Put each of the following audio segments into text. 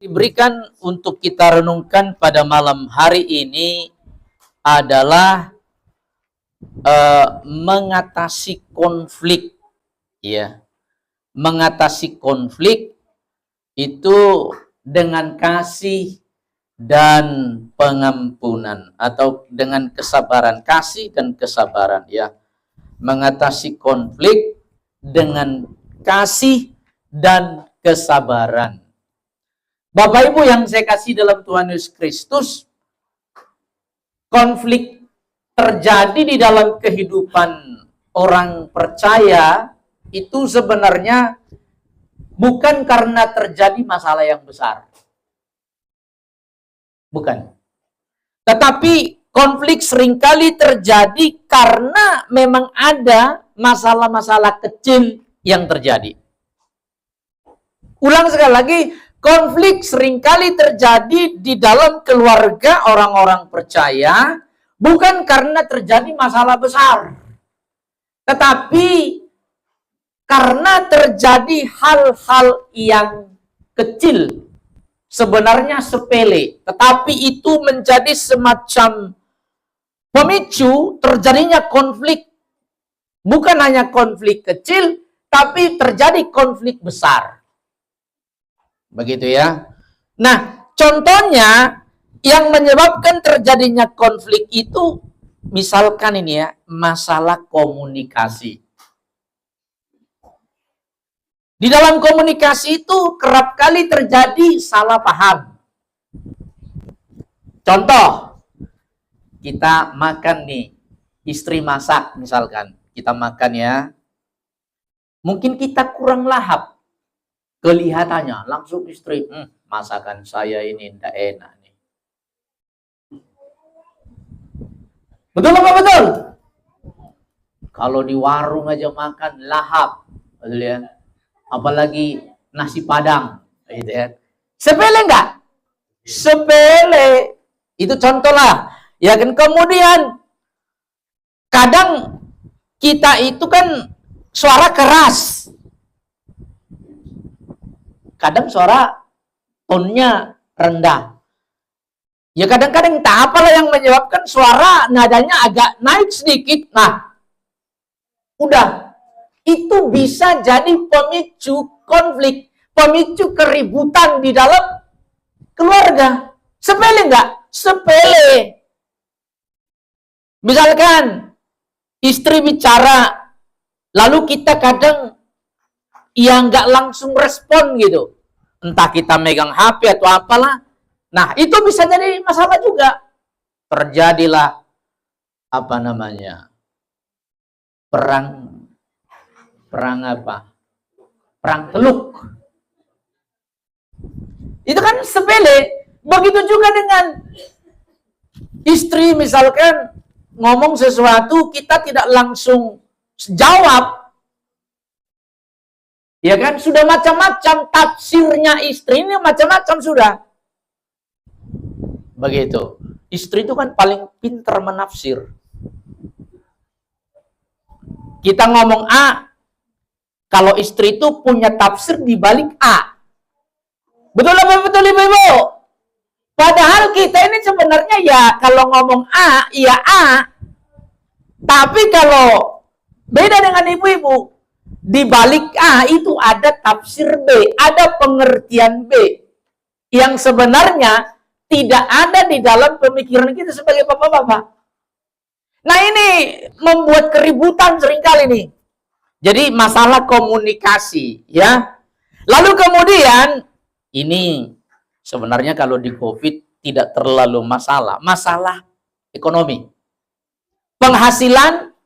Diberikan untuk kita renungkan pada malam hari ini adalah mengatasi konflik, ya. Mengatasi konflik itu dengan kasih dan pengampunan atau dengan kesabaran, kasih dan kesabaran, ya. Mengatasi konflik dengan kasih dan kesabaran. Bapak Ibu yang saya kasih dalam Tuhan Yesus Kristus, konflik terjadi di dalam kehidupan orang percaya itu sebenarnya bukan karena terjadi masalah yang besar. Bukan. Tetapi konflik seringkali terjadi karena memang ada masalah-masalah kecil yang terjadi. Ulang sekali lagi, konflik seringkali terjadi di dalam keluarga orang-orang percaya bukan karena terjadi masalah besar, tetapi karena terjadi hal-hal yang kecil, sebenarnya sepele, tetapi itu menjadi semacam pemicu terjadinya konflik. Bukan hanya konflik kecil, tapi terjadi konflik besar. Begitu ya. Nah, contohnya yang menyebabkan terjadinya konflik itu misalkan ini ya, masalah komunikasi. Di dalam komunikasi itu kerap kali terjadi salah paham. Contoh, kita makan nih, istri masak misalkan, kita makan ya. Mungkin kita kurang lahap. Kelihatannya langsung istri, masakan saya ini tidak enak nih. Betul apa betul? Kalau di warung aja makan lahap, betul ya. Apalagi nasi padang, gitu ya. Sepele enggak? Sepele. Itu contoh lah. Ya kan, kemudian kadang kita itu kan suara keras. Kadang suara tonnya rendah. Ya kadang-kadang entah apalah yang menyebabkan suara nadanya agak naik sedikit. Nah, udah. Itu bisa jadi pemicu konflik, pemicu keributan di dalam keluarga. Sepele enggak? Sepele. Misalkan istri bicara, lalu kita kadang ya nggak langsung respon gitu. Entah kita megang HP atau apalah. Nah, itu bisa jadi masalah juga. Terjadilah apa namanya? Perang apa? Perang teluk. Itu kan sepele. Begitu juga dengan istri misalkan ngomong sesuatu, kita tidak langsung jawab. Ya kan, sudah macam-macam tafsirnya istri ini, macam-macam sudah. Begitu. Istri itu kan paling pintar menafsir. Kita ngomong A, kalau istri itu punya tafsir di balik A. Betul apa betul Ibu-ibu? Padahal kita ini sebenarnya ya kalau ngomong A, ya A. Tapi kalau beda dengan ibu-ibu, di balik A itu ada tafsir B, ada pengertian B yang sebenarnya tidak ada di dalam pemikiran kita sebagai bapak-bapak. Nah, ini membuat keributan seringkali nih. Jadi masalah komunikasi, ya. Lalu kemudian ini sebenarnya kalau di COVID tidak terlalu masalah ekonomi. Penghasilan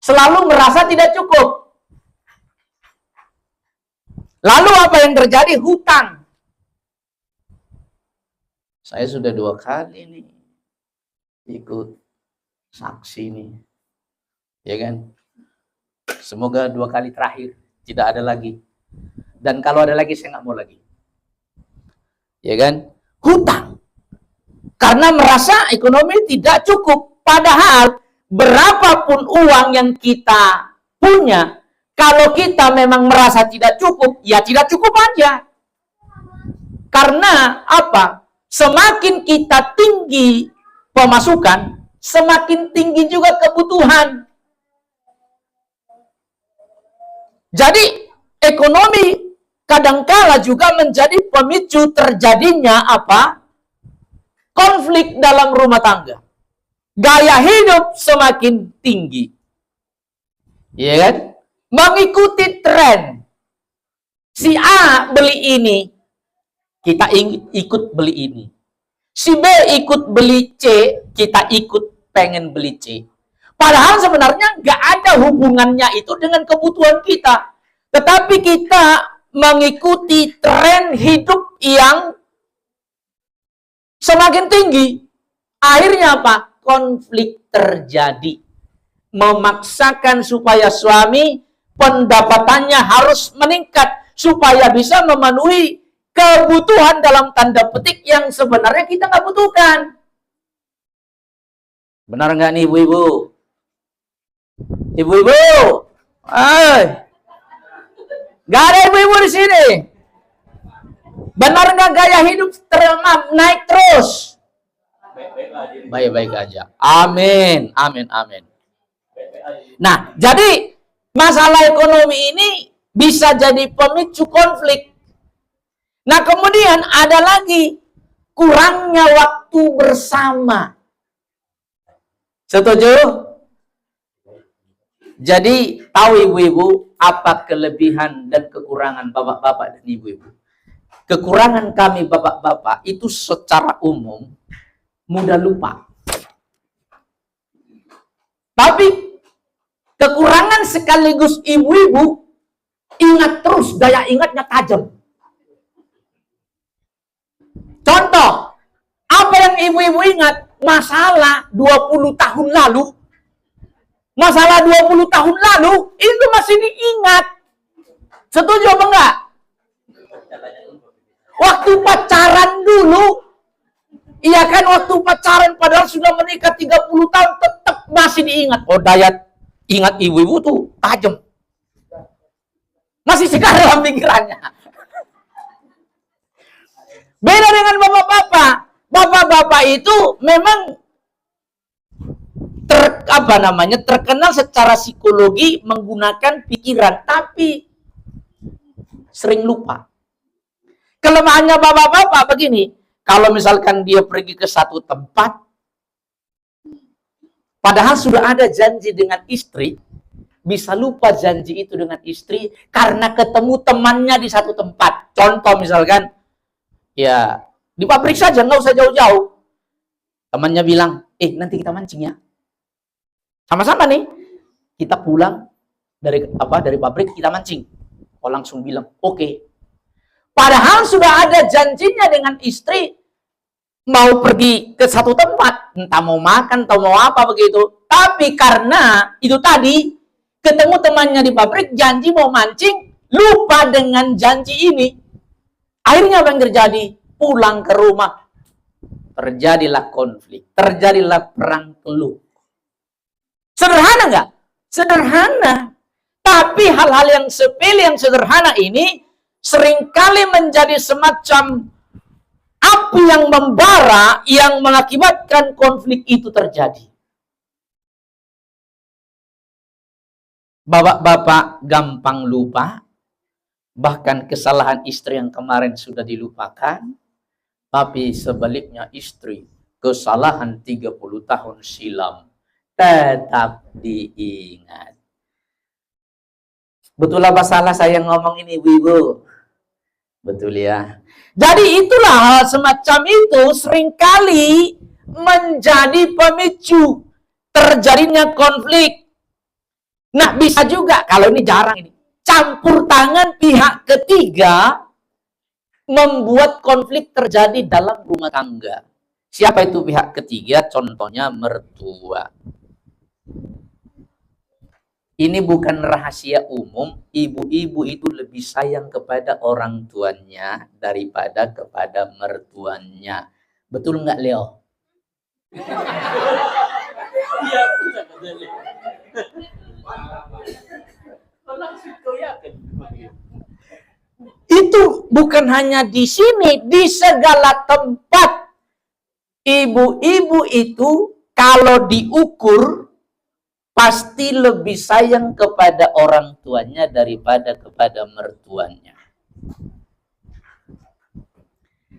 selalu merasa tidak cukup. Lalu apa yang terjadi? Hutang. Saya sudah 2 kali nih ikut saksi nih. Ya kan? Semoga 2 kali terakhir tidak ada lagi. Dan kalau ada lagi saya nggak mau lagi. Ya kan? Hutang. Karena merasa ekonomi tidak cukup. Padahal berapapun uang yang kita punya, kalau kita memang merasa tidak cukup, ya tidak cukup aja. Karena apa? Semakin kita tinggi pemasukan, semakin tinggi juga kebutuhan. Jadi ekonomi kadangkala juga menjadi pemicu terjadinya apa? Konflik dalam rumah tangga. Gaya hidup semakin tinggi. Ya kan? Mengikuti tren. Si A beli ini, kita ikut beli ini. Si B ikut beli C, kita ikut pengen beli C. Padahal sebenarnya nggak ada hubungannya itu dengan kebutuhan kita. Tetapi kita mengikuti tren hidup yang semakin tinggi. Akhirnya apa? Konflik terjadi. Memaksakan supaya suami pendapatannya harus meningkat supaya bisa memenuhi kebutuhan dalam tanda petik yang sebenarnya kita nggak butuhkan. Benar nggak nih ibu-ibu? Ibu-ibu, nggak ada ibu-ibu di sini. Benar nggak gaya hidup naik terus? Baik-baik aja. Amin, amin, amin. Nah, jadi masalah ekonomi ini bisa jadi pemicu konflik. Nah, kemudian ada lagi kurangnya waktu bersama. Setuju? Jadi, tahu ibu-ibu apa kelebihan dan kekurangan bapak-bapak dan ibu-ibu? Kekurangan kami bapak-bapak itu secara umum mudah lupa. Tapi kekurangan sekaligus ibu-ibu ingat terus, daya ingatnya tajam. Contoh, apa yang ibu-ibu ingat? Masalah 20 tahun lalu. Masalah 20 tahun lalu, itu masih diingat. Setuju apa enggak? Waktu pacaran dulu, iya kan, waktu pacaran padahal sudah menikah 30 tahun, tetap masih diingat. Oh, daya ingat ibu-ibu tuh tajam. Masih segar dalam pikirannya. Beda dengan bapak-bapak. Bapak-bapak itu memang terkenal secara psikologi menggunakan pikiran, tapi sering lupa. Kelemahannya bapak-bapak begini, kalau misalkan dia pergi ke satu tempat, padahal sudah ada janji dengan istri, bisa lupa janji itu dengan istri karena ketemu temannya di satu tempat. Contoh misalkan, ya di pabrik saja, nggak usah jauh-jauh. Temannya bilang, nanti kita mancing ya. Sama-sama nih, kita pulang dari pabrik kita mancing. Oh, langsung bilang, oke. Padahal sudah ada janjinya dengan istri mau pergi ke satu tempat, entah mau makan atau mau apa begitu. Tapi karena itu tadi ketemu temannya di pabrik, janji mau mancing, lupa dengan janji ini. Akhirnya apa yang terjadi? Pulang ke rumah, terjadilah konflik, terjadilah perang teluk. Sederhana nggak? Sederhana. Tapi hal-hal yang sepele, yang sederhana ini seringkali menjadi semacam api yang membara yang mengakibatkan konflik itu terjadi. Bapak-bapak gampang lupa, bahkan kesalahan istri yang kemarin sudah dilupakan, tapi sebaliknya istri, kesalahan 30 tahun silam tetap diingat. Betul apa salah saya ngomong ini, ibu-ibu? Betul ya. Jadi itulah hal semacam itu seringkali menjadi pemicu terjadinya konflik. Nah, bisa juga, kalau ini jarang ini, campur tangan pihak ketiga membuat konflik terjadi dalam rumah tangga. Siapa itu pihak ketiga? Contohnya mertua. Ini bukan rahasia umum, ibu-ibu itu lebih sayang kepada orang tuanya daripada kepada mertuanya. Betul nggak, Leo? Iya, Itu bukan hanya di sini, di segala tempat. Ibu-ibu itu kalau diukur pasti lebih sayang kepada orang tuanya daripada kepada mertuanya.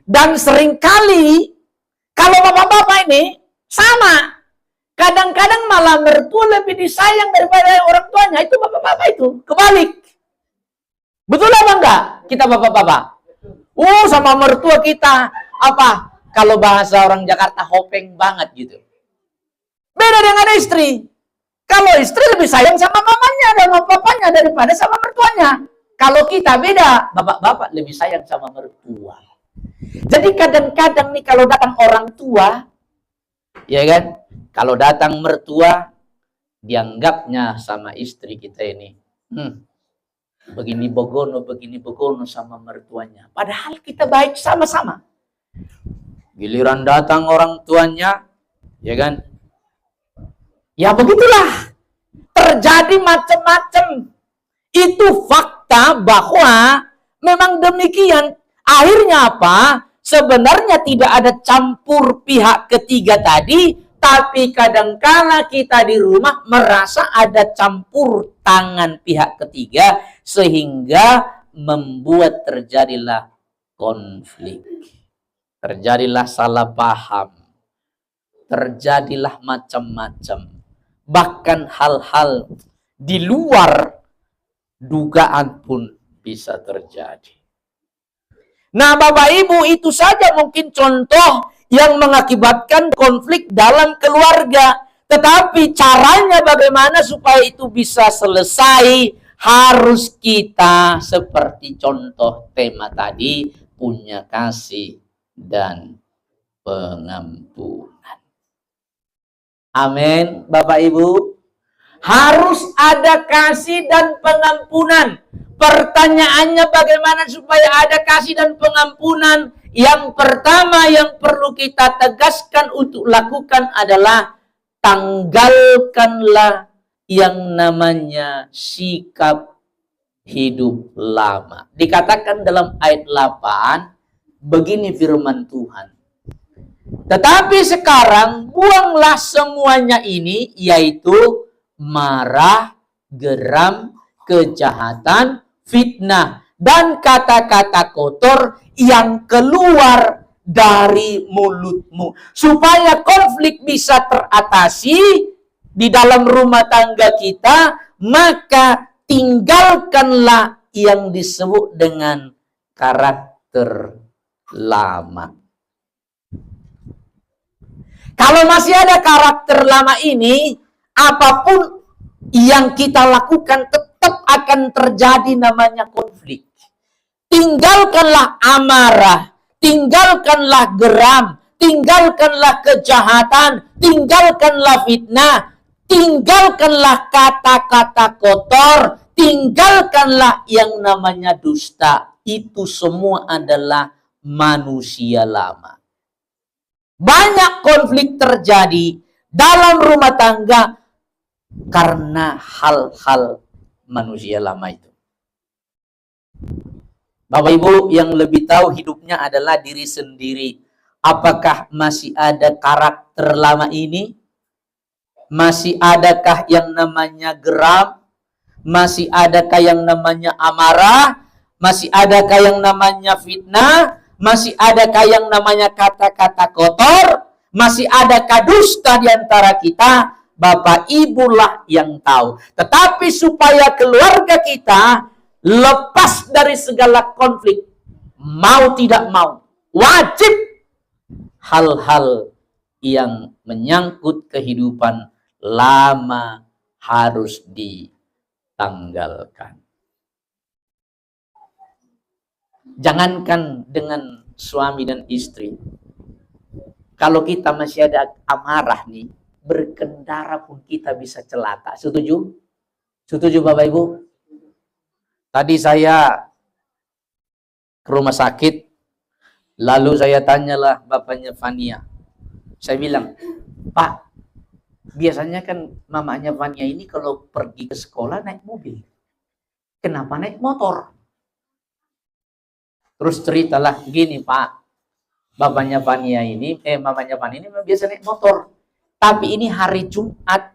Dan seringkali kalau bapak-bapak ini sama. Kadang-kadang malah mertua lebih disayang daripada orang tuanya. Itu bapak-bapak itu. Kebalik. Betul apa enggak? Kita bapak-bapak. Sama mertua kita. Apa? Kalau bahasa orang Jakarta hopeng banget gitu. Beda dengan istri. Kalau istri lebih sayang sama mamanya dan papanya daripada sama mertuanya. Kalau kita beda. Bapak-bapak lebih sayang sama mertua. Jadi kadang-kadang nih kalau datang orang tua, ya kan? Kalau datang mertua, dianggapnya sama istri kita ini. Begini begono sama mertuanya. Padahal kita baik sama-sama. Giliran datang orang tuanya, ya kan? Ya begitulah. Terjadi macam-macam. Itu fakta bahwa memang demikian. Akhirnya apa? Sebenarnya tidak ada campur pihak ketiga tadi, tapi kadangkala kita di rumah merasa ada campur tangan pihak ketiga sehingga membuat terjadilah konflik. Terjadilah salah paham. Terjadilah macam-macam. Bahkan hal-hal di luar dugaan pun bisa terjadi. Nah, Bapak Ibu, itu saja mungkin contoh yang mengakibatkan konflik dalam keluarga. Tetapi caranya bagaimana supaya itu bisa selesai, harus kita seperti contoh tema tadi, punya kasih dan pengampunan. Amin, Bapak Ibu. Harus ada kasih dan pengampunan. Pertanyaannya bagaimana supaya ada kasih dan pengampunan? Yang pertama yang perlu kita tegaskan untuk lakukan adalah tanggalkanlah yang namanya sikap hidup lama. Dikatakan dalam ayat 8, begini firman Tuhan. Tetapi sekarang buanglah semuanya ini, yaitu marah, geram, kejahatan, fitnah, dan kata-kata kotor yang keluar dari mulutmu. Supaya konflik bisa teratasi di dalam rumah tangga kita, maka tinggalkanlah yang disebut dengan karakter lama. Kalau masih ada karakter lama ini, apapun yang kita lakukan tetap akan terjadi namanya konflik. Tinggalkanlah amarah, tinggalkanlah geram, tinggalkanlah kejahatan, tinggalkanlah fitnah, tinggalkanlah kata-kata kotor, tinggalkanlah yang namanya dusta. Itu semua adalah manusia lama. Banyak konflik terjadi dalam rumah tangga karena hal-hal manusia lama itu. Bapak Ibu yang lebih tahu hidupnya adalah diri sendiri. Apakah masih ada karakter lama ini? Masih adakah yang namanya geram? Masih adakah yang namanya amarah? Masih adakah yang namanya fitnah? Masih adakah yang namanya kata-kata kotor? Masih adakah dusta di antara kita? Bapak Ibulah yang tahu. Tetapi supaya keluarga kita lepas dari segala konflik, mau tidak mau, wajib hal-hal yang menyangkut kehidupan lama harus ditanggalkan. Jangankan dengan suami dan istri, kalau kita masih ada amarah nih, berkendara pun kita bisa celaka. Setuju? Setuju Bapak Ibu? Tadi saya ke rumah sakit, lalu saya tanyalah bapaknya Fania. Saya bilang, Pak, biasanya kan mamanya Fania ini kalau pergi ke sekolah naik mobil. Kenapa naik motor? Terus ceritalah gini, Pak, bapaknya Fania ini, mamanya Fania ini biasa naik motor. Tapi ini hari Jumat,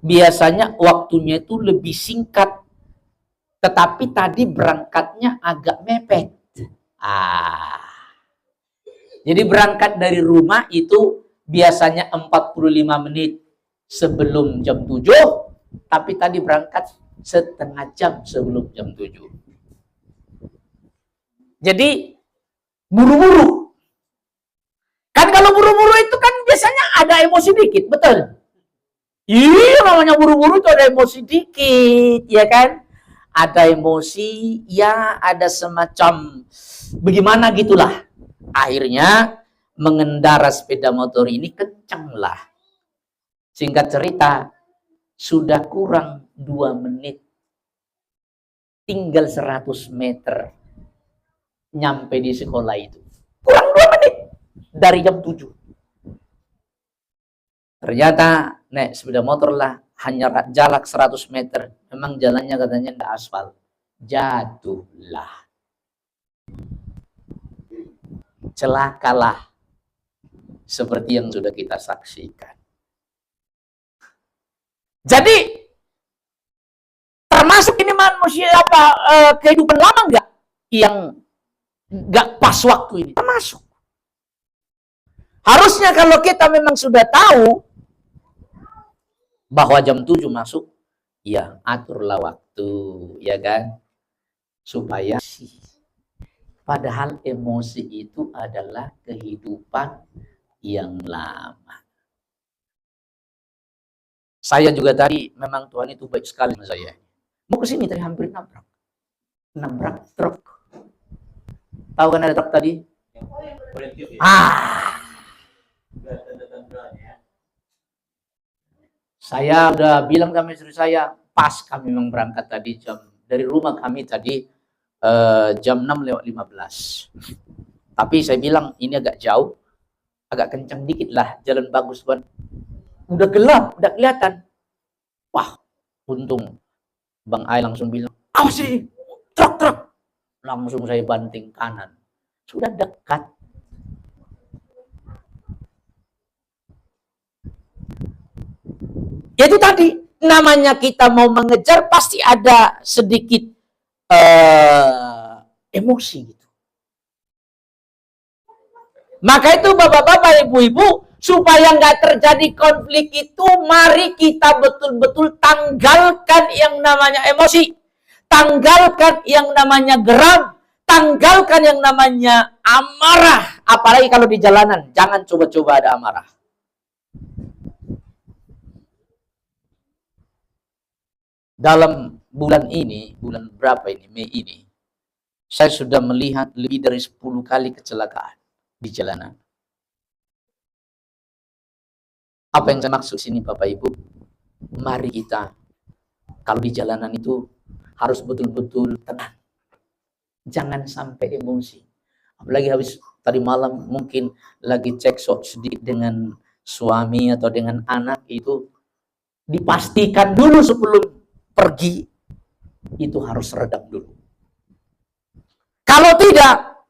biasanya waktunya itu lebih singkat. Tetapi tadi berangkatnya agak mepet. Jadi berangkat dari rumah itu biasanya 45 menit sebelum jam 7, tapi tadi berangkat setengah jam sebelum jam 7. Jadi buru-buru. Kan kalau buru-buru itu kan biasanya ada emosi dikit, betul? Iya, namanya buru-buru itu ada emosi dikit, ya kan? Ada emosi, ya ada semacam bagaimana gitulah. Akhirnya mengendara sepeda motor ini kencang lah. Singkat cerita, sudah kurang 2 menit. Tinggal 100 meter. Nyampe di sekolah itu. Kurang 2 menit. Dari jam 7. Ternyata naik sepeda motor lah. Hanya jarak 100 meter. Memang jalannya katanya tidak aspal. Jatuhlah. Celakalah. Seperti yang sudah kita saksikan. Jadi, termasuk ini manusia kehidupan lama enggak? Yang enggak pas waktu ini. Termasuk. Harusnya kalau kita memang sudah tahu bahwa jam 7 masuk, ya aturlah waktu, ya kan? Supaya sih. Padahal emosi itu adalah kehidupan yang lama. Saya juga tadi, memang Tuhan itu baik sekali sama saya. Mau ke sini tadi hampir nabrak. Nabrak truk. Tahu kan ada truk tadi? Saya udah bilang sama istri saya, pas kami memang berangkat tadi dari rumah kami tadi jam 6:15. Tapi saya bilang ini agak jauh, agak kencang dikit lah, jalan bagus Tuhan. Udah gelap, udah kelihatan. Wah, untung Bang Ai langsung bilang, awas sih, truk. Langsung saya banting kanan. Sudah dekat. Itu tadi, namanya kita mau mengejar pasti ada sedikit emosi gitu. Maka itu bapak-bapak, ibu-ibu, supaya nggak terjadi konflik itu, mari kita betul-betul tanggalkan yang namanya emosi. Tanggalkan yang namanya geram. Tanggalkan yang namanya amarah. Apalagi kalau di jalanan, jangan coba-coba ada amarah. Dalam bulan ini, bulan berapa ini, Mei ini, saya sudah melihat lebih dari 10 kali kecelakaan di jalanan. Apa yang saya maksud sini Bapak Ibu? Mari kita, kalau di jalanan itu, harus betul-betul tenang. Jangan sampai emosi. Apalagi habis tadi malam mungkin lagi cekcok sedikit dengan suami atau dengan anak, itu dipastikan dulu sebelum pergi, itu harus redam dulu. Kalau tidak,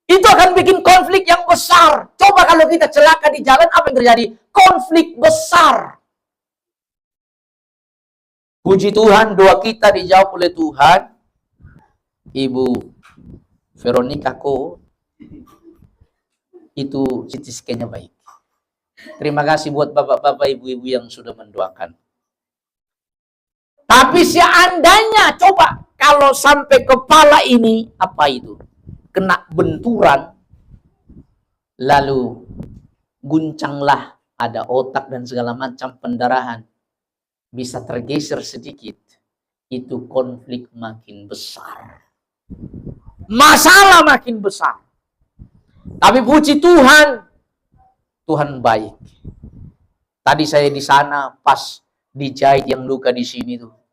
itu akan bikin konflik yang besar. Coba kalau kita celaka di jalan, apa yang terjadi? Konflik besar. Puji Tuhan, doa kita dijawab oleh Tuhan. Ibu Veronica Ko, itu CT scan-nya baik. Terima kasih buat bapak-bapak, ibu-ibu yang sudah mendoakan. Tapi seandainya, coba kalau sampai kepala ini, apa itu? Kena benturan, lalu guncanglah, ada otak dan segala macam pendarahan, bisa tergeser sedikit, itu konflik makin besar. Masalah makin besar. Tapi puji Tuhan, Tuhan baik. Tadi saya di sana pas dijahit yang luka di sini tuh.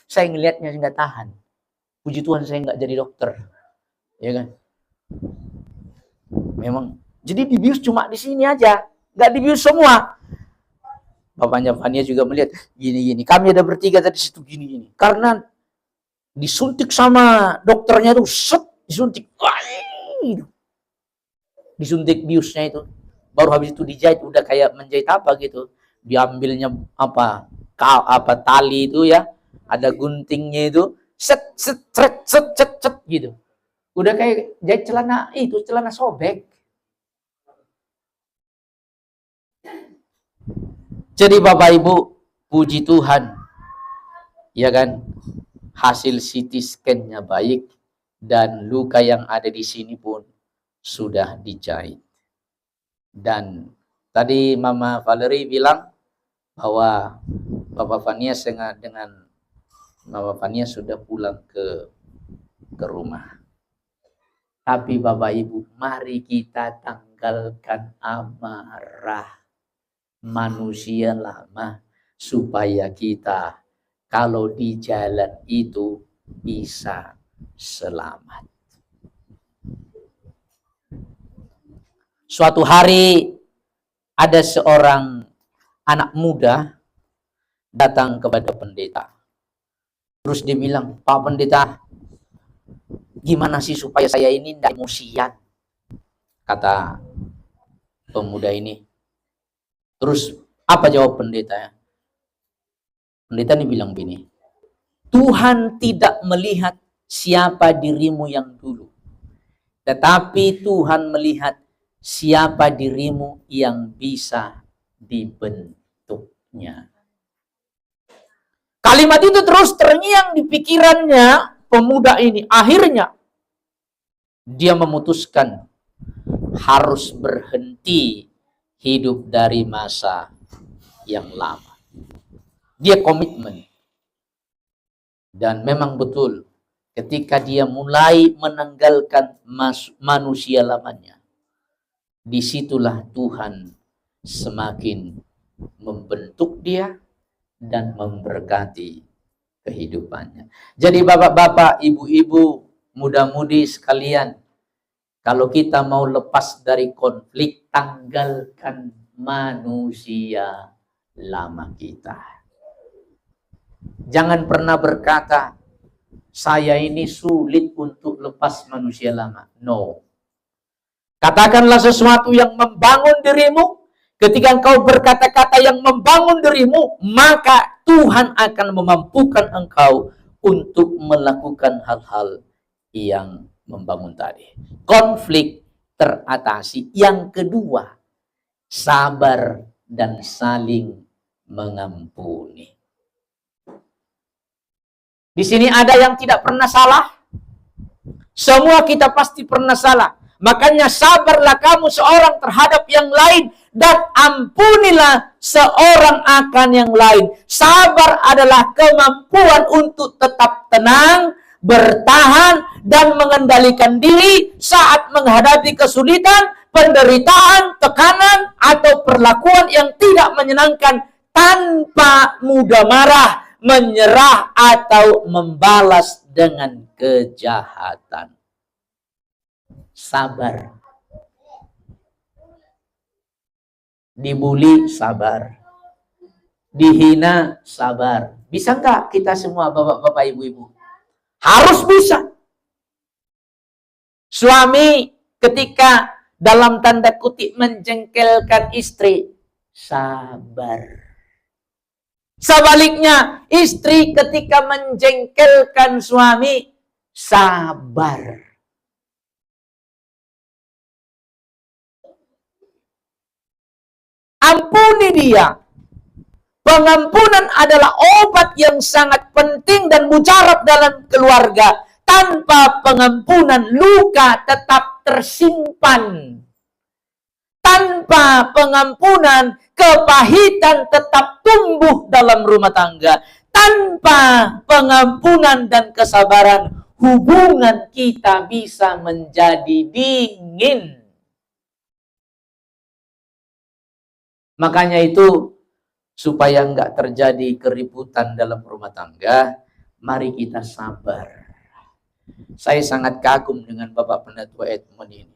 Saya ngelihatnya nggak tahan. Puji Tuhan saya nggak jadi dokter. Ya kan? Memang. Jadi dibius cuma di sini aja. Nggak dibius semua. Bapaknya Fania juga melihat gini-gini. Kami ada bertiga tadi situ gini-gini. Karena disuntik sama dokternya tuh, set, disuntik. Wah, disuntik biusnya itu. Baru habis itu dijahit, udah kayak menjahit apa gitu. Diambilnya apa tali itu ya, ada guntingnya itu, set set set set set, set gitu. Udah kayak jahit celana itu, celana sobek. Jadi Bapak Ibu, puji Tuhan, ya kan, hasil CT scan-nya baik dan luka yang ada di sini pun sudah dijahit. Dan tadi Mama Valerie bilang bahwa Bapak Fania dengan Mama Fania sudah pulang ke rumah. Tapi Bapak Ibu, mari kita tanggalkan amarah manusia lama supaya kita kalau di jalan itu bisa selamat. Suatu hari ada seorang anak muda datang kepada pendeta. Terus dia bilang, Pak Pendeta, gimana sih supaya saya ini tidak emosian? Kata pemuda ini. Terus apa jawab pendeta? Pendeta ini bilang begini, Tuhan tidak melihat siapa dirimu yang dulu, tetapi Tuhan melihat siapa dirimu yang bisa dibentuknya. Kalimat itu terus terngiang di pikirannya pemuda ini. Akhirnya dia memutuskan harus berhenti hidup dari masa yang lama. Dia komitmen. Dan memang betul, ketika dia mulai menanggalkan manusia lamanya, disitulah Tuhan semakin membentuk dia dan memberkati kehidupannya. Jadi bapak-bapak, ibu-ibu, muda-mudi sekalian, kalau kita mau lepas dari konflik, tanggalkan manusia lama kita. Jangan pernah berkata, saya ini sulit untuk lepas manusia lama. No. Katakanlah sesuatu yang membangun dirimu. Ketika engkau berkata-kata yang membangun dirimu, maka Tuhan akan memampukan engkau untuk melakukan hal-hal yang membangun tadi. Konflik teratasi. Yang kedua, sabar dan saling mengampuni. Di sini ada yang tidak pernah salah. Semua kita pasti pernah salah. Makanya sabarlah kamu seorang terhadap yang lain dan ampunilah seorang akan yang lain. Sabar adalah kemampuan untuk tetap tenang, bertahan, dan mengendalikan diri saat menghadapi kesulitan, penderitaan, tekanan, atau perlakuan yang tidak menyenangkan tanpa mudah marah, menyerah, atau membalas dengan kejahatan. Sabar. Dibully, sabar. Dihina, sabar. Bisa nggak kita semua bapak-bapak, ibu-ibu? Harus bisa. Suami ketika dalam tanda kutip menjengkelkan istri, sabar. Sebaliknya, istri ketika menjengkelkan suami, sabar. Ampuni dia. Pengampunan adalah obat yang sangat penting dan mujarab dalam keluarga. Tanpa pengampunan, luka tetap tersimpan. Tanpa pengampunan, kepahitan tetap tumbuh dalam rumah tangga. Tanpa pengampunan dan kesabaran, hubungan kita bisa menjadi dingin. Makanya itu, supaya enggak terjadi keributan dalam rumah tangga, mari kita sabar. Saya sangat kagum dengan Bapak Penatua Edmond ini.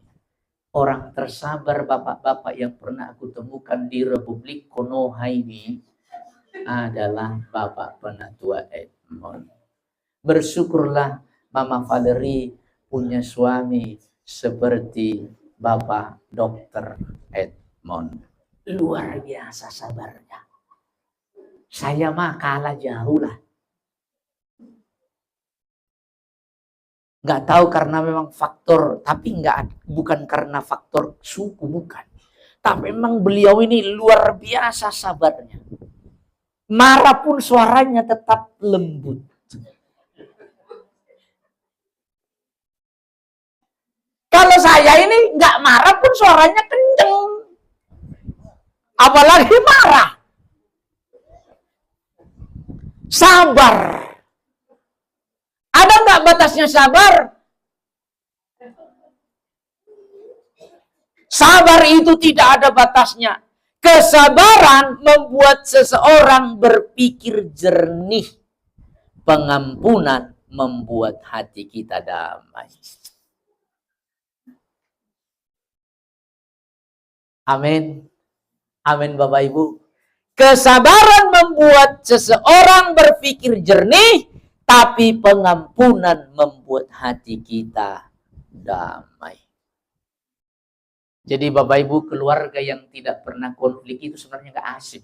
Orang tersabar bapak-bapak yang pernah aku temukan di Republik Konoha ini adalah Bapak Penatua Edmond. Bersyukurlah Mama Valerie punya suami seperti Bapak Dokter Edmond. Luar biasa sabarnya. Saya mah kalah jauh lah. Nggak tahu karena memang faktor, tapi bukan karena faktor suku, bukan. Tapi memang beliau ini luar biasa sabarnya. Marah pun suaranya tetap lembut. Kalau saya ini nggak marah pun suaranya kenceng. Apalagi marah. Sabar. Ada nggak batasnya sabar? Sabar itu tidak ada batasnya. Kesabaran membuat seseorang berpikir jernih. Pengampunan membuat hati kita damai. Amin. Amin Bapak Ibu. Kesabaran membuat seseorang berpikir jernih, tapi pengampunan membuat hati kita damai. Jadi Bapak Ibu, keluarga yang tidak pernah konflik itu sebenarnya nggak asik.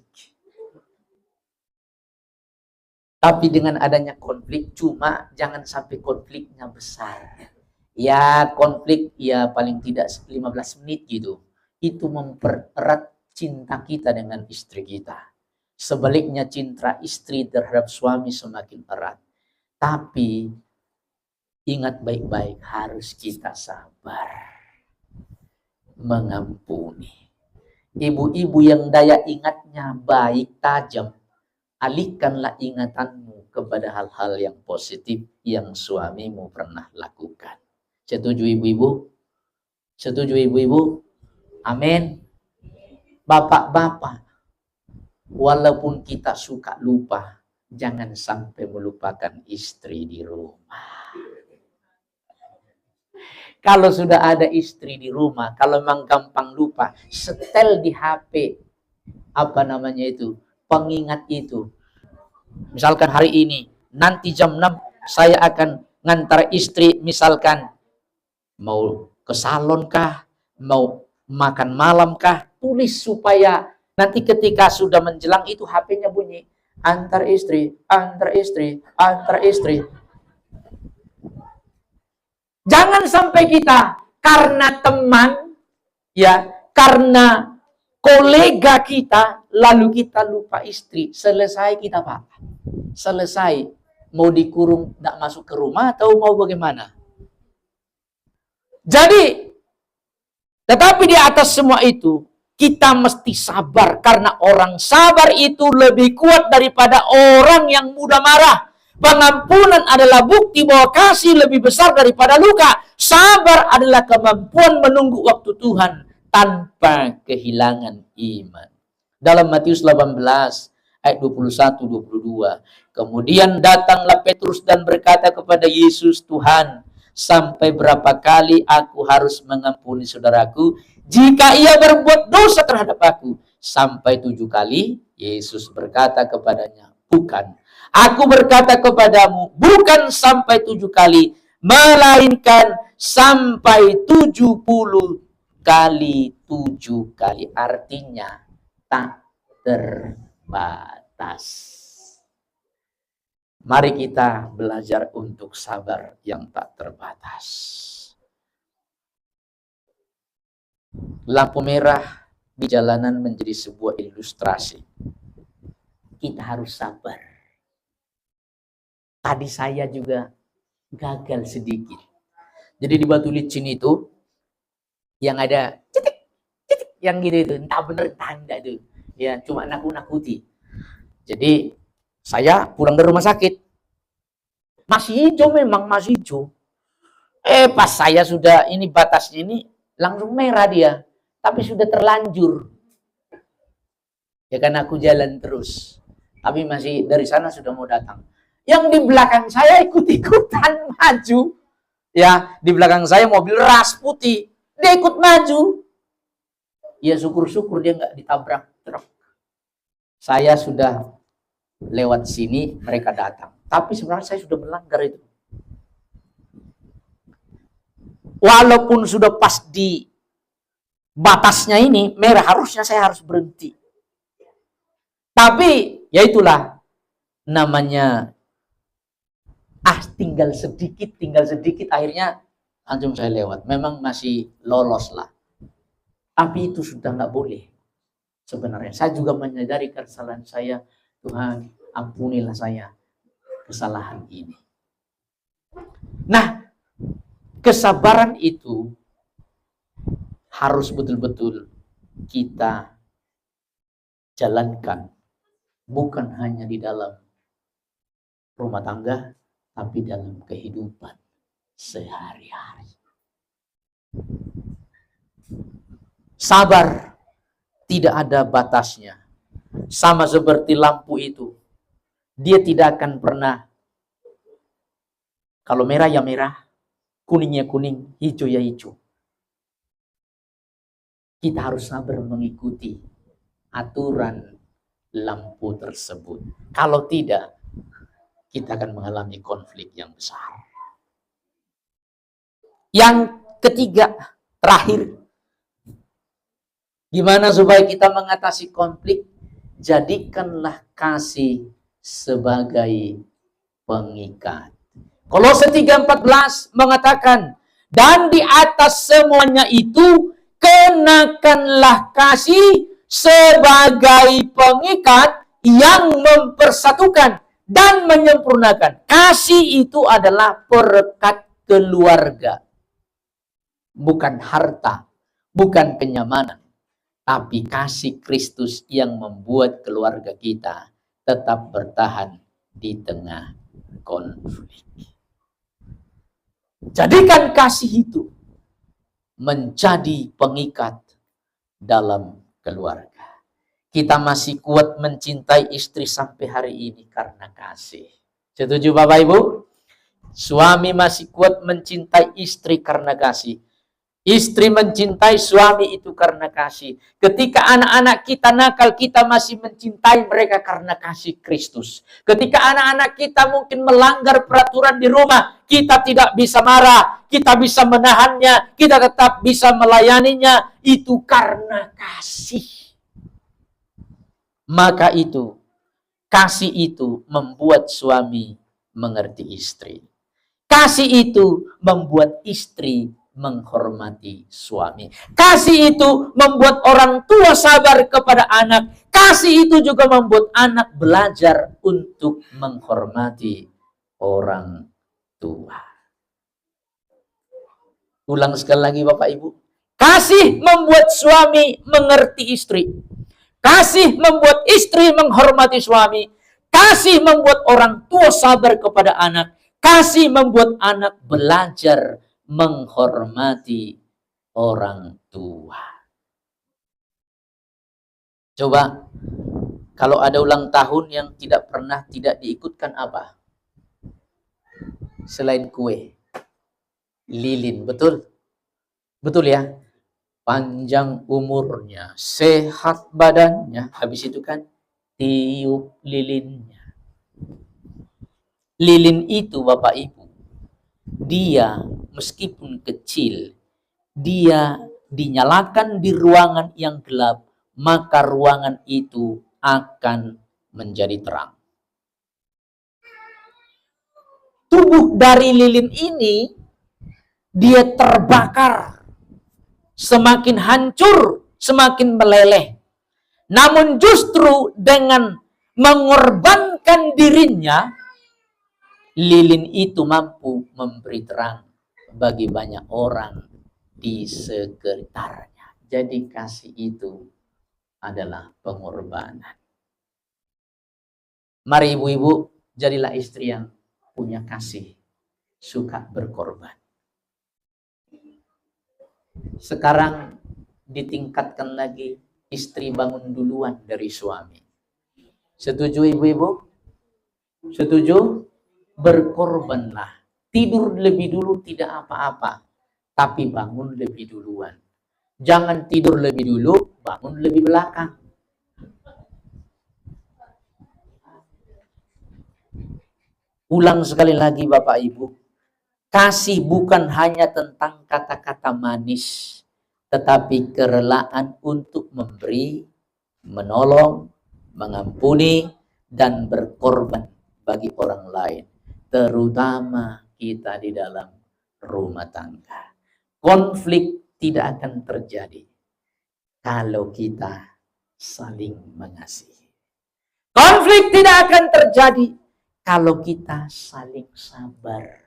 Tapi dengan adanya konflik, cuma jangan sampai konfliknya besar. Ya konflik ya paling tidak 15 menit gitu. Itu mempererat cinta kita dengan istri kita. Sebaliknya cinta istri terhadap suami semakin erat. Tapi ingat baik-baik, harus kita sabar. Mengampuni. Ibu-ibu yang daya ingatnya baik, tajam, alihkanlah ingatanmu kepada hal-hal yang positif yang suamimu pernah lakukan. Setuju ibu-ibu? Setuju ibu-ibu? Amin. Bapak-bapak, walaupun kita suka lupa, jangan sampai melupakan istri di rumah. Kalau sudah ada istri di rumah, kalau memang gampang lupa, setel di HP, apa namanya itu, pengingat itu. Misalkan hari ini, nanti jam 6, saya akan ngantar istri, misalkan, mau ke salon kah, mau makan malam kah, tulis supaya nanti ketika sudah menjelang itu HP-nya bunyi, antar istri, antar istri, antar istri. Jangan sampai kita karena teman, ya, karena kolega kita, lalu kita lupa istri. Selesai kita Pak. Selesai. Mau dikurung, tidak masuk ke rumah atau mau bagaimana? Jadi, tetapi di atas semua itu, kita mesti sabar. Karena orang sabar itu lebih kuat daripada orang yang mudah marah. Pengampunan adalah bukti bahwa kasih lebih besar daripada luka. Sabar adalah kemampuan menunggu waktu Tuhan tanpa kehilangan iman. Dalam Matius 18 ayat 21-22. Kemudian datanglah Petrus dan berkata kepada Yesus, Tuhan, sampai berapa kali aku harus mengampuni saudaraku jika ia berbuat dosa terhadap aku? Sampai 7 kali? Yesus berkata kepadanya, bukan. Aku berkata kepadamu, bukan sampai 7 kali, melainkan sampai 70 kali 7 kali. Artinya tak terbatas. Mari kita belajar untuk sabar yang tak terbatas. Lampu merah di jalanan menjadi sebuah ilustrasi. Kita harus sabar. Tadi saya juga gagal sedikit. Jadi di Batu Licin itu yang ada titik, titik, yang gitu itu, entah bener entah enggak itu. Ya, cuma nakut-nakuti. Jadi saya pulang dari rumah sakit. Masih hijau, memang masih hijau. Pas saya sudah ini batasnya ini langsung merah dia, tapi sudah terlanjur. Ya kan aku jalan terus. Tapi masih dari sana sudah mau datang. Yang di belakang saya ikut-ikutan maju. Ya, di belakang saya mobil ras putih. Dia ikut maju. Ya syukur-syukur dia nggak ditabrak truk. Saya sudah lewat sini, mereka datang. Tapi sebenarnya saya sudah melanggar itu. walaupun sudah pas di batasnya ini, merah, harusnya saya harus berhenti. Tapi, ya itulah, namanya, tinggal sedikit, akhirnya, langsung saya lewat. Memang masih lolos lah. Tapi itu sudah nggak boleh. Sebenarnya, saya juga menyadari kesalahan saya. Tuhan, ampunilah saya kesalahan ini. Nah, kesabaran itu harus betul-betul kita jalankan. Bukan hanya di dalam rumah tangga, tapi dalam kehidupan sehari-hari. Sabar tidak ada batasnya. Sama seperti lampu itu. Dia tidak akan pernah, kalau merah ya merah, kuning ya kuning, hijau ya hijau. Kita harus sabar mengikuti aturan lampu tersebut. Kalau tidak, kita akan mengalami konflik yang besar. Yang ketiga, terakhir, gimana supaya kita mengatasi konflik? Jadikanlah kasih sebagai pengikat. Kolose 3:14 mengatakan, dan di atas semuanya itu, kenakanlah kasih sebagai pengikat yang mempersatukan dan menyempurnakan. Kasih itu adalah perekat keluarga. Bukan harta, bukan kenyamanan. Tapi kasih Kristus yang membuat keluarga kita tetap bertahan di tengah konflik. Jadikan kasih itu menjadi pengikat dalam keluarga. Kita masih kuat mencintai istri sampai hari ini karena kasih. Setuju Bapak Ibu? Suami masih kuat mencintai istri karena kasih. Istri mencintai suami itu karena kasih. Ketika anak-anak kita nakal, kita masih mencintai mereka karena kasih Kristus. Ketika anak-anak kita mungkin melanggar peraturan di rumah, kita tidak bisa marah, kita bisa menahannya, kita tetap bisa melayaninya. Itu karena kasih. Maka itu, kasih itu membuat suami mengerti istri. Kasih itu membuat istri menghormati suami. Kasih itu membuat orang tua sabar kepada anak. Kasih itu juga membuat anak belajar untuk menghormati orang tua. Ulang sekali lagi Bapak Ibu. Kasih membuat suami mengerti istri. Kasih membuat istri menghormati suami. Kasih membuat orang tua sabar kepada anak. Kasih membuat anak belajar menghormati orang tua. Coba, kalau ada ulang tahun yang tidak pernah tidak diikutkan apa? Selain kue. Lilin, betul? Betul ya? Panjang umurnya, sehat badannya. Habis itu kan, tiup lilinnya. Lilin itu Bapak Ibu, dia meskipun kecil, dia dinyalakan di ruangan yang gelap, maka ruangan itu akan menjadi terang. Tubuh dari lilin ini, dia terbakar. Semakin hancur, semakin meleleh. Namun justru dengan mengorbankan dirinya, lilin itu mampu memberi terang bagi banyak orang di sekitarnya. Jadi kasih itu adalah pengorbanan. Mari ibu-ibu, jadilah istri yang punya kasih, suka berkorban. Sekarang ditingkatkan lagi, istri bangun duluan dari suami. Setuju ibu-ibu? Setuju? Berkorbanlah. Tidur lebih dulu tidak apa-apa, tapi bangun lebih duluan. Jangan tidur lebih dulu, bangun lebih belakang. Ulang sekali lagi Bapak Ibu. Kasih bukan hanya tentang kata-kata manis, tetapi kerelaan untuk memberi, menolong, mengampuni, dan berkorban bagi orang lain, terutama kita di dalam rumah tangga. Konflik tidak akan terjadi kalau kita saling mengasihi. Konflik tidak akan terjadi kalau kita saling sabar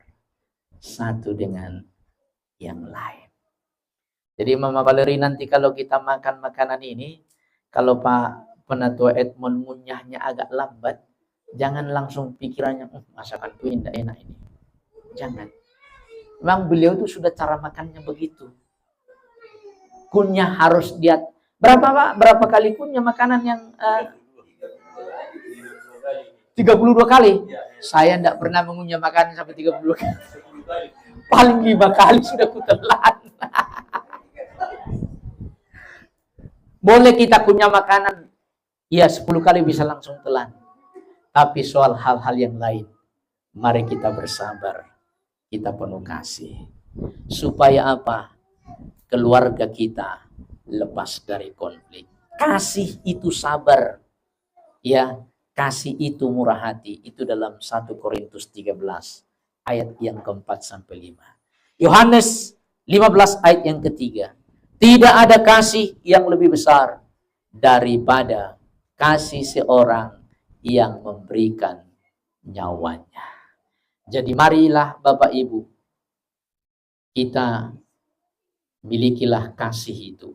satu dengan yang lain. Jadi Mama Valeri, nanti kalau kita makan makanan ini, kalau Pak Penatua Edmond ngunyahnya agak lambat, jangan langsung pikirannya, masakan itu tidak enak ini. Jangan. Memang beliau itu sudah cara makannya begitu. Kunyah harus dia berapa Pak? Berapa kali kunyah makanan yang 32 kali? Saya tidak pernah mengunyah makanan sampai 32 kali. Paling 5 kali sudah kutelan. Boleh kita kunyah makanan, ya 10 kali bisa langsung telan. Tapi soal hal-hal yang lain, mari kita bersabar, kita penuh kasih. Supaya apa? Keluarga kita lepas dari konflik. Kasih itu sabar. Ya, kasih itu murah hati. Itu dalam 1 Korintus 13 ayat yang keempat sampai 5. Yohanes 15 ayat yang ketiga. Tidak ada kasih yang lebih besar daripada kasih seorang yang memberikan nyawanya. Jadi marilah Bapak Ibu, kita milikilah kasih itu,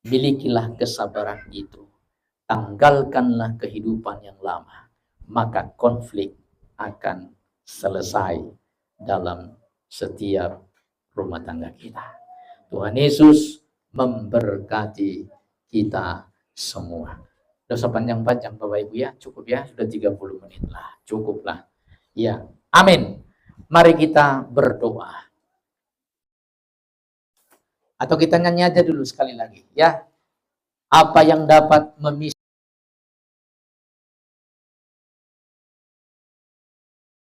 milikilah kesabaran itu, tanggalkanlah kehidupan yang lama, maka konflik akan selesai dalam setiap rumah tangga kita. Tuhan Yesus memberkati kita semua. Dosa panjang-panjang Bapak Ibu ya, cukup ya, sudah 30 menit lah, cukup lah. Ya, amin. Mari kita berdoa. Atau kita nyanyi aja dulu sekali lagi ya. Apa yang dapat memisahkan